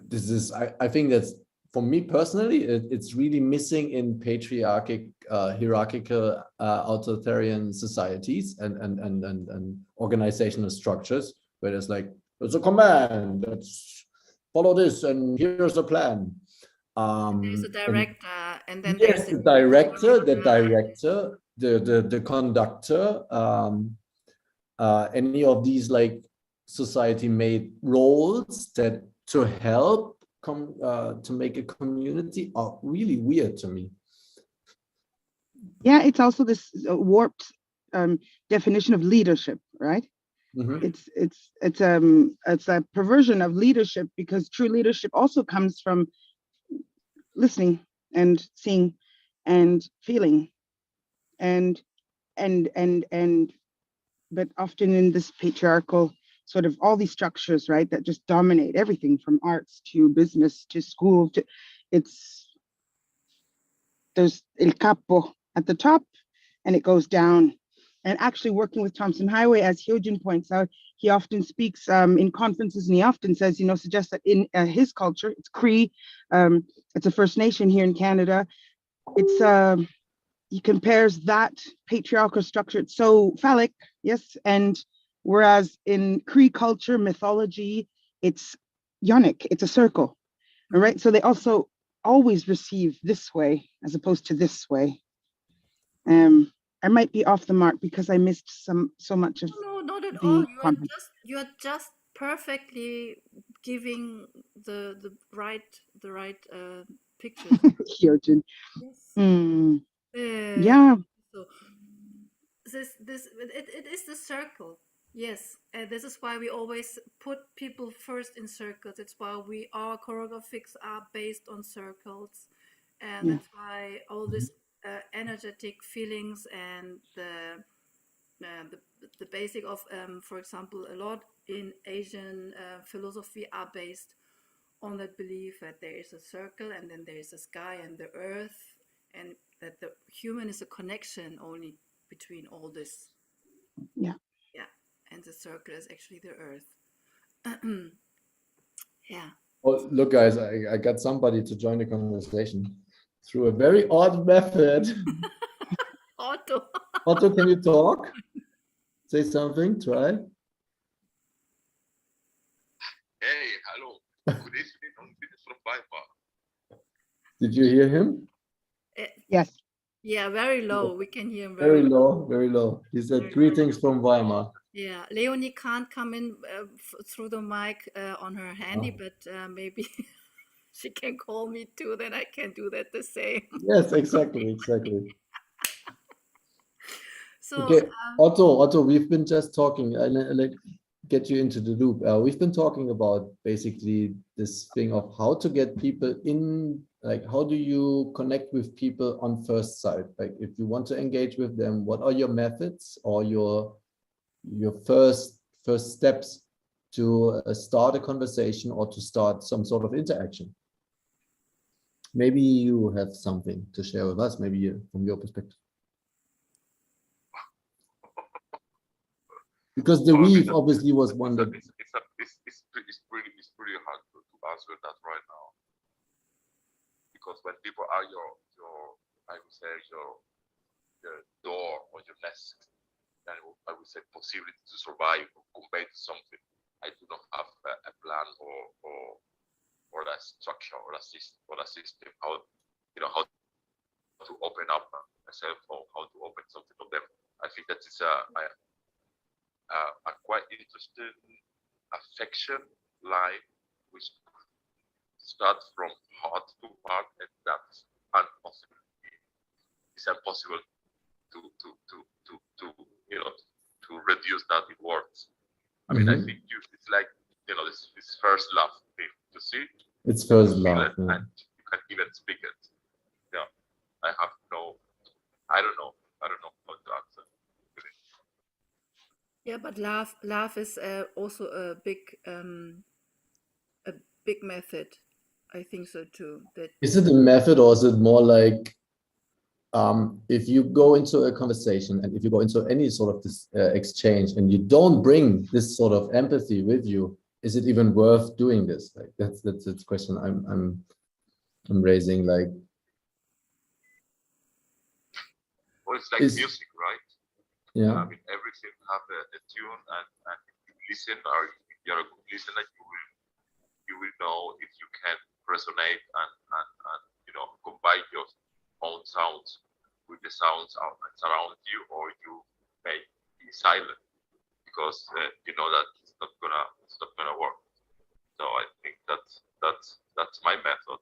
This is, I think that's, for me personally, it's really missing in patriarchic, hierarchical, authoritarian societies and organizational structures, where there's like, there's a command, let's follow this, and here's a plan. There's a director, and then Yes, there's the director, the conductor, any of these like society-made roles that to help to make a community are really weird to me. Yeah, it's also this warped definition of leadership, right? Mm-hmm. It's a perversion of leadership, because true leadership also comes from listening and seeing and feeling and but often in this patriarchal sort of all these structures, right, that just dominate everything from arts to business to school to, it's, there's el capo at the top and it goes down. And actually working with Thompson Highway, as Hyojin points out, he often speaks in conferences, and he often says, you know, suggests that in his culture, it's Cree, it's a First Nation here in Canada. It's he compares that patriarchal structure, it's so phallic, yes, and whereas in Cree culture, mythology, it's yonic, it's a circle, all right? So they also always receive this way as opposed to this way. I might be off the mark because I missed so much of No, not at all. the content. You are just perfectly giving the right pictures. Hyojin. Yes. Mm, Uh, yeah, so it is the circle. Yes, this is why we always put people first in circles. It's why our choreographics are based on circles, and yeah, that's why all these energetic feelings and the basic of, for example, a lot in Asian philosophy are based on that belief that there is a circle and then there is a sky and the earth, and that the human is a connection only between all this. yeah. Yeah, and the circle is actually the earth. Yeah. Oh, look, guys, I got somebody to join the conversation through a very odd method. Otto. Otto, can you talk? Say something, try. Hey, hello. Good evening on Venus from Weimar. Did you hear him? Yes. Yeah, very low. We can hear him Very very low. low, very low. He said Very low. greetings from Weimar. Yeah, Leonie can't come in through the mic on her handy, but maybe she can call me too, then I can do that the same. Yes, exactly, exactly. So, Okay, Otto, we've been just talking. I let get you into the loop. We've been talking about basically this thing of how to get people in, like how do you connect with people on first sight? Like if you want to engage with them, what are your methods or your your first steps to start a conversation or to start some sort of interaction. Maybe you have something to share with us, maybe from your perspective. Because the weave obviously was one that... It's pretty hard to answer that right now. Because when people are I would say your door or your nest, then I would say possibility to survive or convey to something. I do not have a plan or a structure or a system how to open up myself or how to open something of them. I think that is a quite interesting affection line which starts from heart to heart, and that's impossible. It's impossible to reduce that in words. I mean, I think it's like this first love thing to see. It's first love, and you can even speak it. Yeah, I don't know how to answer. Yeah, but love is also a big method. I think so too. That is it a method, or is it more like if you go into a conversation and if you go into any sort of this exchange and you don't bring this sort of empathy with you, is it even worth doing this? Like that's the question I'm raising. Like, well, it's like music, right? Yeah. I mean, everything have a tune, and if you listen, or if you're a good listener, you will know if you can resonate and combine your own sounds with the sounds around you, or you may be silent because you know that it's not gonna work. So I think that's my method.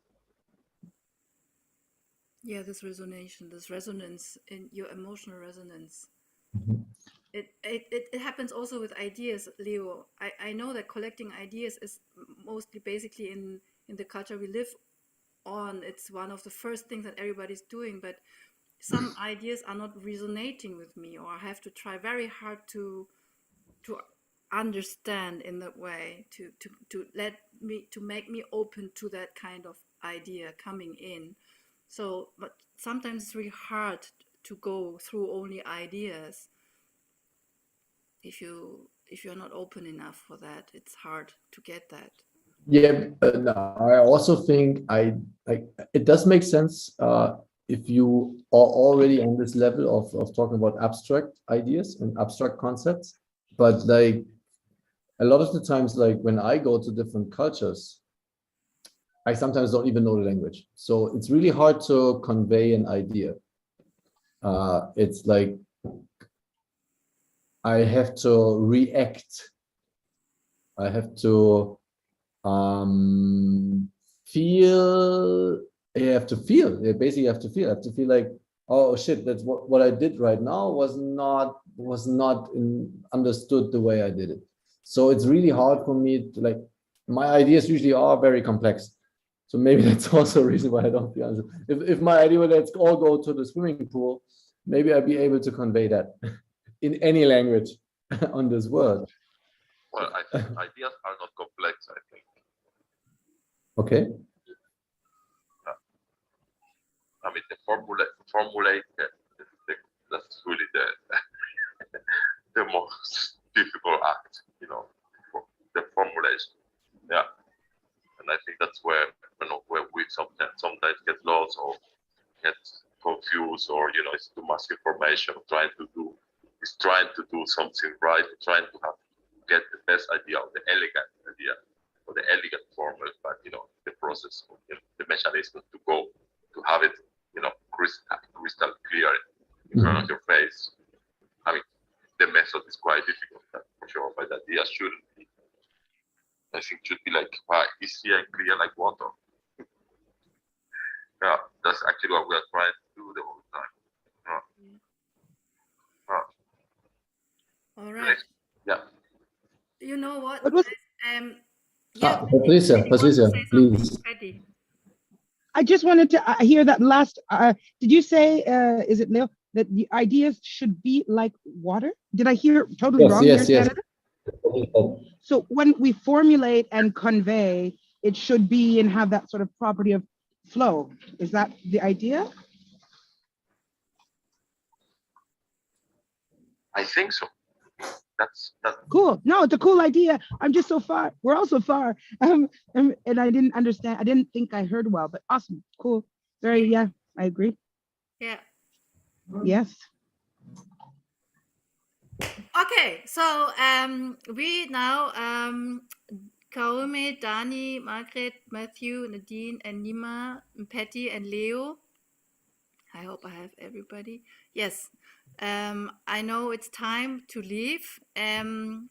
Yeah, this resonance in your emotional resonance. It happens also with ideas, Leo. I know that collecting ideas is mostly basically in the culture we live on. It's one of the first things that everybody's doing, but some ideas are not resonating with me, or I have to try very hard to understand in that way, to make me open to that kind of idea coming in. So, but sometimes it's really hard to go through only ideas. If you're not open enough for that, it's hard to get that. Yeah, no, I also think it does make sense if you are already on this level of talking about abstract ideas and abstract concepts. But like a lot of the times, like when I go to different cultures, I sometimes don't even know the language. So it's really hard to convey an idea. It's like I have to react. I have to feel. You have to feel. You basically have to feel. I have to feel like, oh shit, that's what I did right now was not understood the way I did it. So it's really hard for me to, like, my ideas usually are very complex. So maybe that's also a reason why I don't feel answer. If my idea was let's all go to the swimming pool, maybe I'd be able to convey that in any language on this world. Well, I think ideas are not complex, I think. Okay. I mean, the formulate that's really the most difficult act, the formulation. Yeah, and I think that's where we sometimes get lost or get confused, or it's too much information. Trying to do something right, trying to get the best idea, or the elegant idea, or the elegant formula, but the process, the mechanism to have it, crystal clear in front of your face. I mean, the method is quite difficult, for sure, but the idea shouldn't be. I think should be like easy and clear like water. Yeah, that's actually what we are trying to do the whole time. All right. Yeah. You know what? Patricia, please. I just wanted to hear that last. Did you say? Is it Leo? that the ideas should be like water. Did I hear totally Yes, wrong there, yes, yes. Canada? So when we formulate and convey, it should be and have that sort of property of flow. Is that the idea? I think so. That's that. Cool. No, it's a cool idea. I'm just so far. We're all so far. And I didn't understand. I didn't think I heard well, but awesome. Cool. Very, yeah, I agree. Yeah. Yes. Okay, so we now Kaume, Dani, Margaret, Matthew, Nadine, and Nima, and Patty, and Leo. I hope I have everybody. Yes. I know it's time to leave. I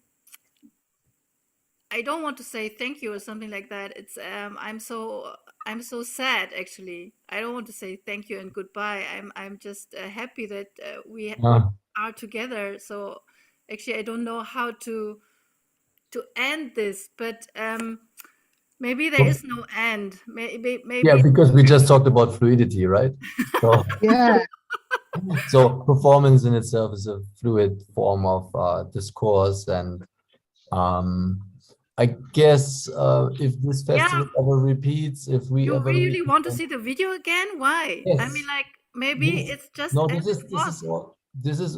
don't want to say thank you or something like that. It's I'm so sad actually. I don't want to say thank you and goodbye. I'm just happy that we are together. So actually, I don't know how to end this, but maybe there is no end. Maybe Yeah, because we just talked about fluidity, right? So, Yeah. so performance in itself is a fluid form of discourse, and I guess if this festival ever repeats, if we you ever really meet want to again, see the video again? Why? I mean, yes, like maybe yes. it's just No, as this it is was. this is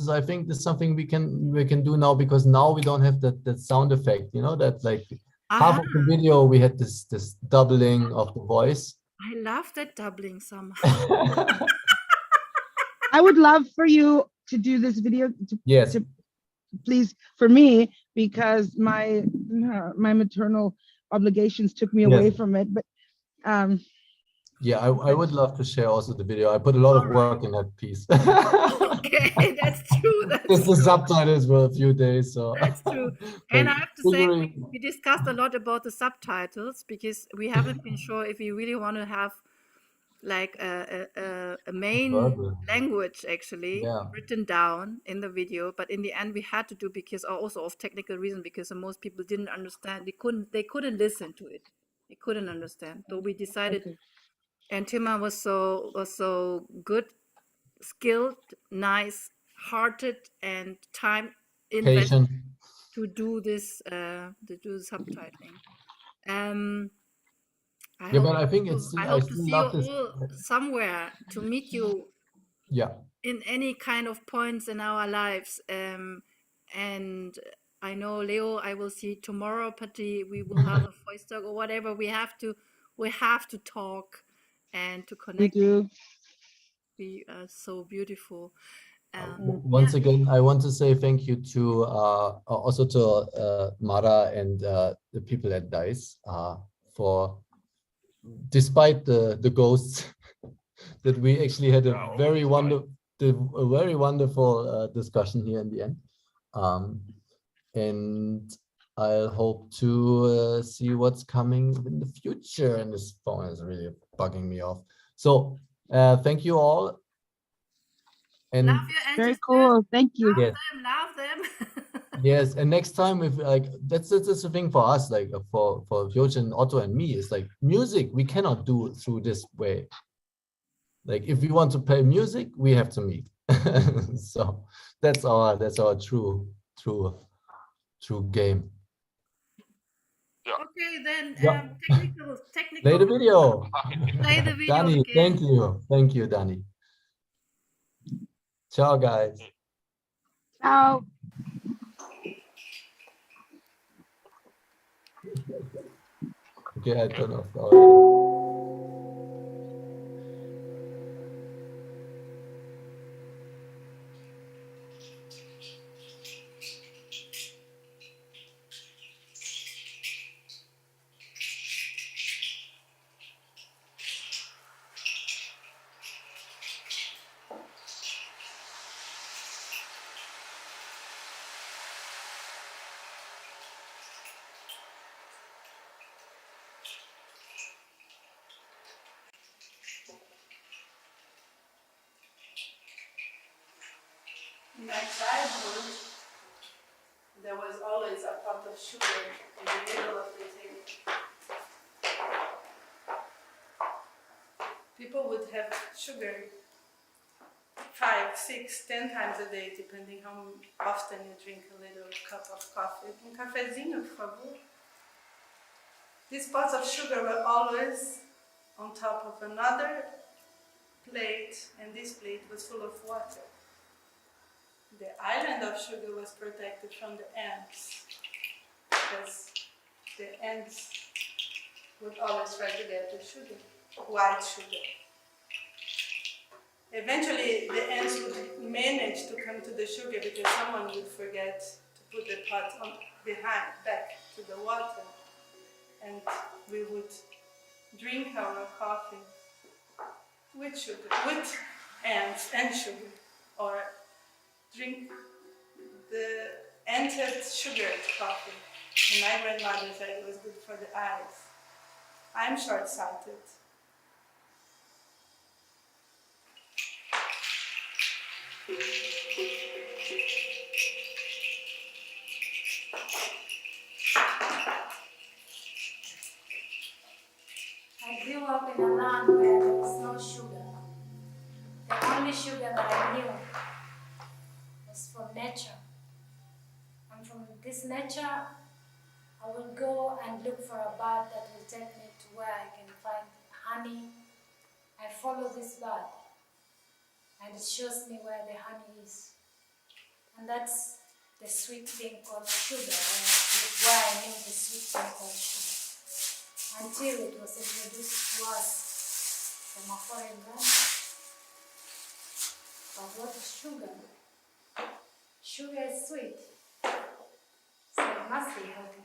I think this is something we can do now, because now we don't have that sound effect, you know, that like half of the video we had this doubling of the voice. I love that doubling somehow. I would love for you to do this video Yes. to please, for me, because my maternal obligations took me away Yes. from it. But yeah, I would love to share also the video. I put a lot of work in that piece. Okay, that's true. Just the subtitles were a few days, so That's true. And I have to say, we discussed a lot about the subtitles because we haven't been sure if we really want to have like a main language actually written down in the video, but in the end we had to do because also of technical reason, because most people didn't understand. They couldn't listen to it. They couldn't understand. So we decided, and Tima was so good, skilled, nice, hearted, and time invested to do this subtitling. But I think it's I I hope to still see you love this. all somewhere, to meet you in any kind of points in our lives. And I know, Leo, I will see tomorrow, Patty. We will have a voice talk or whatever. We have to talk and to connect. We do. We are so beautiful. Once again, I want to say thank you to also to Mara and the people at DICE for, despite the ghosts, that we actually had a very wonderful discussion here in the end. And I hope to see what's coming in the future. And this phone is really bugging me off. So thank you all. And love your ancestors. Very cool. Thank you. Love them. Yes, and next time, if like that's the thing for us, like for Jojin, Otto, and me, is like music we cannot do it through this way. Like if we want to play music, we have to meet. So that's our true game. Okay, then technical. Play the video. Play the video. Dani, again. thank you, Dani. Ciao, guys. Ciao. Okay, I turn off already. In my childhood, there was always a pot of sugar in the middle of the table. People would have sugar 5, 6, 10 times a day, depending how often you drink a little cup of coffee. Cafezinho, por favor. These pots of sugar were always on top of another plate, and this plate was full of water. The island of sugar was protected from the ants, because the ants would always try to get the sugar, white sugar. Eventually, the ants would manage to come to the sugar because someone would forget to put the pot back to the water, and we would drink our coffee with sugar, with ants and sugar, or drink the entered sugared coffee. And my grandmother said it was good for the eyes. I'm short-sighted. I grew up in a land where there was no sugar. The only sugar that I knew was from nature. And from this nature, I will go and look for a bird that will take me to where I can find honey. I follow this bird, and it shows me where the honey is. And that's the sweet thing called sugar, where I knew the sweet thing called sugar. Until it was introduced to us from a foreign land. But what is sugar? Sugar is sweet, so it must be healthy.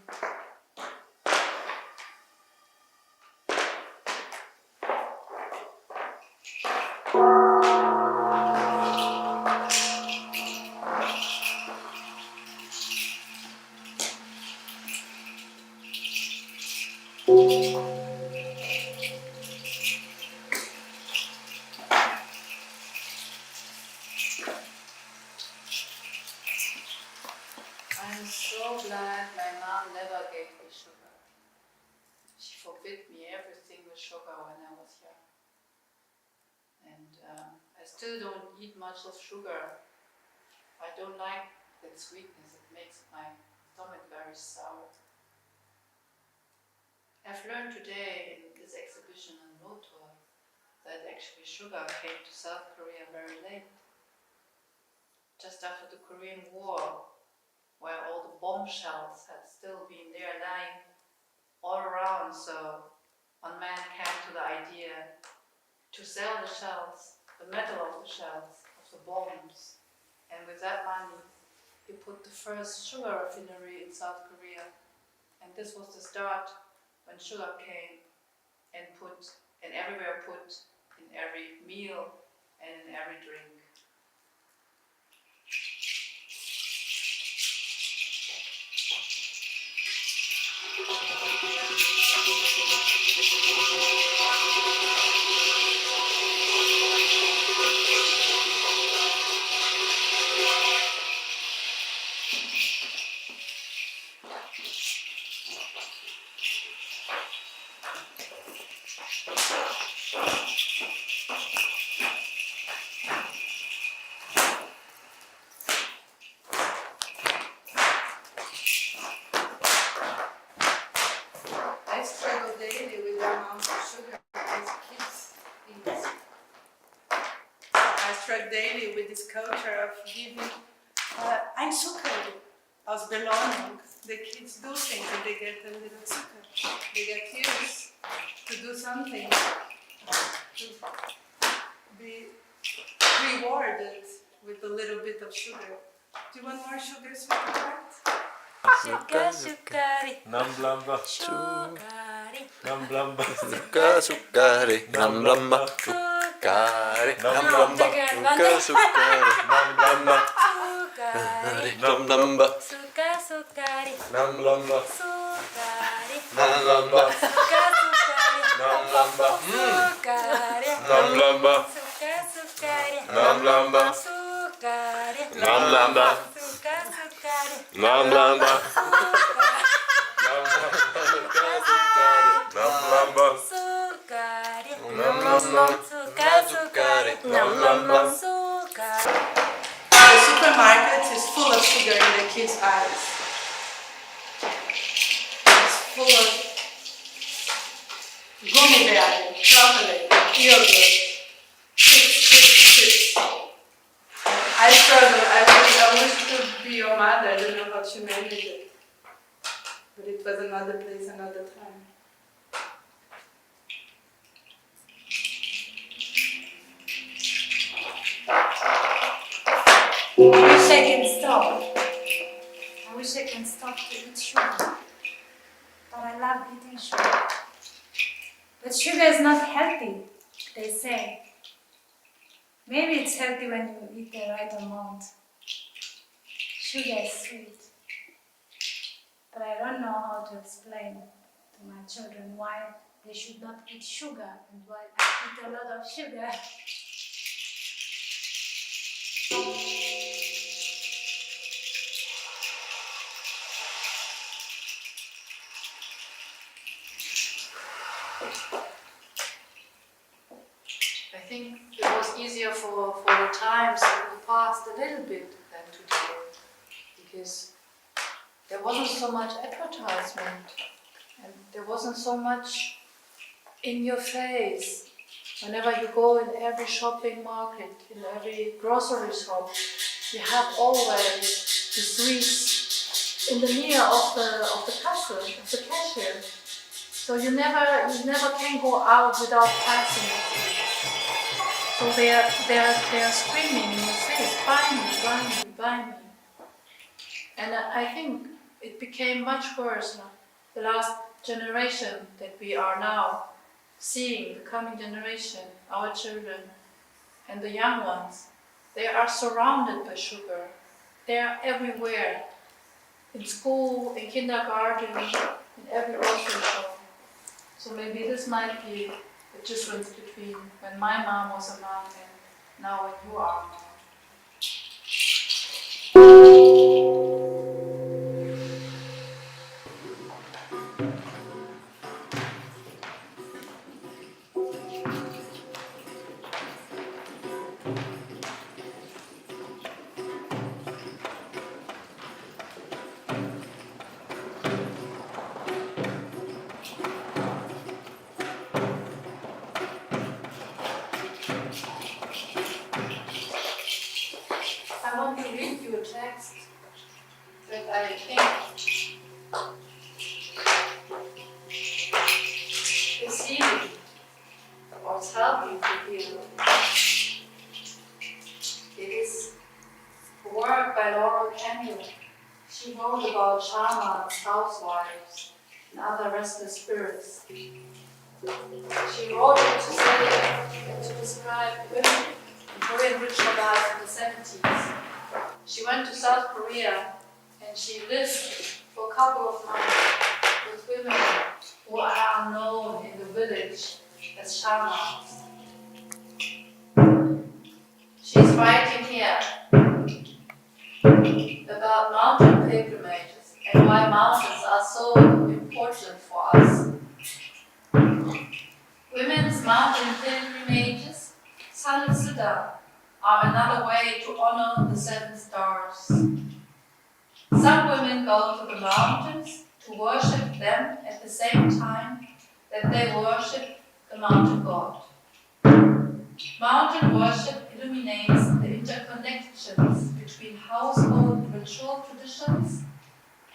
I'm so glad my mom never gave me sugar. She forbid me everything with sugar when I was young. And I still don't eat much of sugar. I don't like that sweetness. It makes my stomach very sour. I've learned today in this exhibition in Rotor that actually sugar came to South Korea very late. Just after the Korean War, where all the bombshells had still been there lying all around, so one man came to the idea to sell the shells, the metal of the shells, of the bombs, and with that money he put the first sugar raffinery in South Korea, and this was the start when sugar came and everywhere put in every meal and in every drink. I struggle daily with the amount of sugar these kids eat. I struggle daily with this culture of giving Einzucker als Belohnung. The kids do things and they get a little zucker. They get used to do something, to be rewarded with a little bit of sugar. Do you want more sugar, sweetheart? Sugar, sugary, Namblamba, sugary, namblamba, sugar, sukari, namblamba, sukari, namblamba, sukari, namblamba, sugary, namblamba, sugar, sugary, namblamba, sugary, namblamba, sugar, sugary, namblamba, sugary, namblamba, sugar, sugary, namblamba, sugary, namblamba, sugar, sugary, namblamba, namblamba, sugary, namblamba, sugar, sugary, namblamba, sugary, The supermarket is full of sugar in the kids' eyes. It's full of gummy bear, chocolate, yogurt, chips. I struggle. I wish to be your mother. I don't know how to manage it. But it was another place, another time. I wish I can stop. I wish I can stop to eat sugar. But I love eating sugar. But sugar is not healthy, they say. Maybe it's healthy when you eat the right amount. Sugar is sweet. But I don't know how to explain to my children why they should not eat sugar and why I eat a lot of sugar. I think it was easier for the times of the past a little bit than today, because there wasn't so much advertisement and there wasn't so much in your face. Whenever you go in every shopping market, in every grocery shop, you have always the sweets in the near of the castle, of the cashier. So you never can go out without passing it. So they're screaming in your face, buy me, buy me, buy me. And I think it became much worse now. The last generation that we are now seeing, the coming generation, our children and the young ones, they are surrounded by sugar. They are everywhere, in school, in kindergarten, in every grocery shop. So maybe this might be the difference between when my mom was a mom and now when you are a mom. I want to read you a text that I think is healing or it's helping to heal. It is a work by Laura Campbell. She wrote about shamans, housewives, and other restless spirits. She wrote it to say and to describe women in Korean ritual life in the 70s. She went to South Korea and she lived for a couple of months with women who are known in the village as shamans. She's writing here about mountain pilgrimages and why mountains are so important for us. Women's mountain pilgrimages, Sansuda, are another way to honor the 7 stars. Some women go to the mountains to worship them at the same time that they worship the mountain god. Mountain worship illuminates the interconnections between household ritual traditions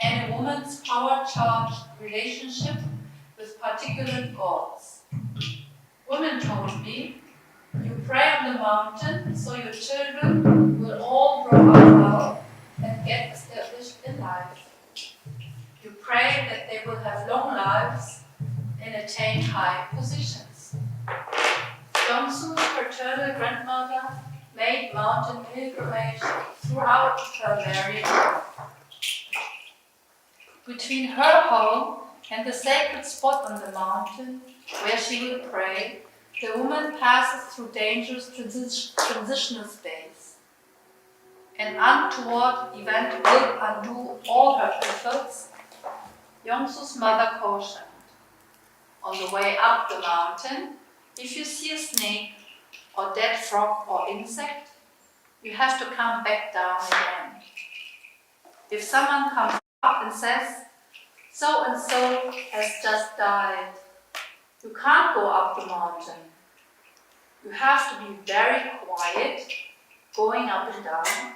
and a woman's power-charged relationship with particular gods. Women told me, you pray on the mountain so your children will all grow up well and get established in life. You pray that they will have long lives and attain high positions. Jongsu's paternal grandmother made mountain pilgrimage throughout her married life. Between her home and the sacred spot on the mountain where she will pray, the woman passes through dangerous transitional space. An untoward event will undo all her efforts, Yongsu's mother cautioned. On the way up the mountain, if you see a snake or dead frog or insect, you have to come back down again. If someone comes up and says, so and so has just died, you can't go up the mountain. You have to be very quiet, going up and down.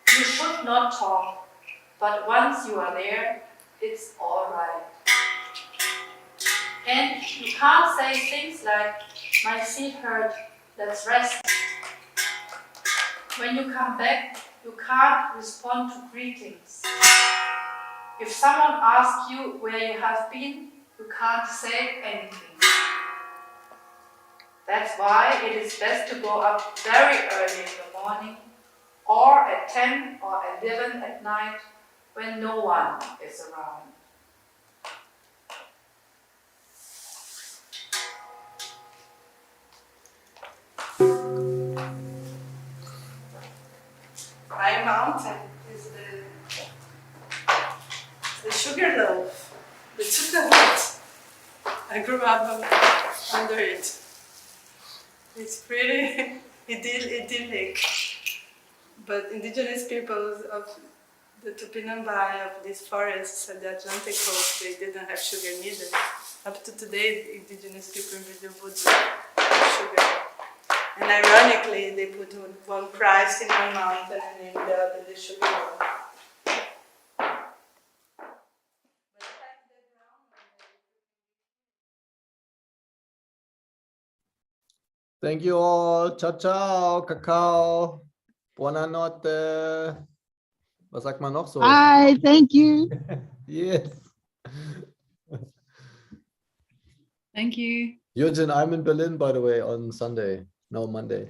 You should not talk, but once you are there, it's all right. And you can't say things like, my feet hurt, let's rest. When you come back, you can't respond to greetings. If someone asks you where you have been, you can't say anything. That's why it is best to go up very early in the morning, or at 10 or 11 at night, when no one is around. My mountain is the sugar loaf, the chocolate. I grew up under it. It's pretty idyllic. But indigenous peoples of the Tupinambá, of these forests at the Atlantic coast, they didn't have sugar neither. Up to today, indigenous people in Brazil would have sugar. And ironically, they put one Christ in one mountain and in the other the sugar loaf. Thank you all. Ciao, ciao, Kakao. Buonanotte. Was sagt man noch so? Bye. Thank you. Yes. Thank you. Eugene, I'm in Berlin, by the way, on Sunday. No, Monday.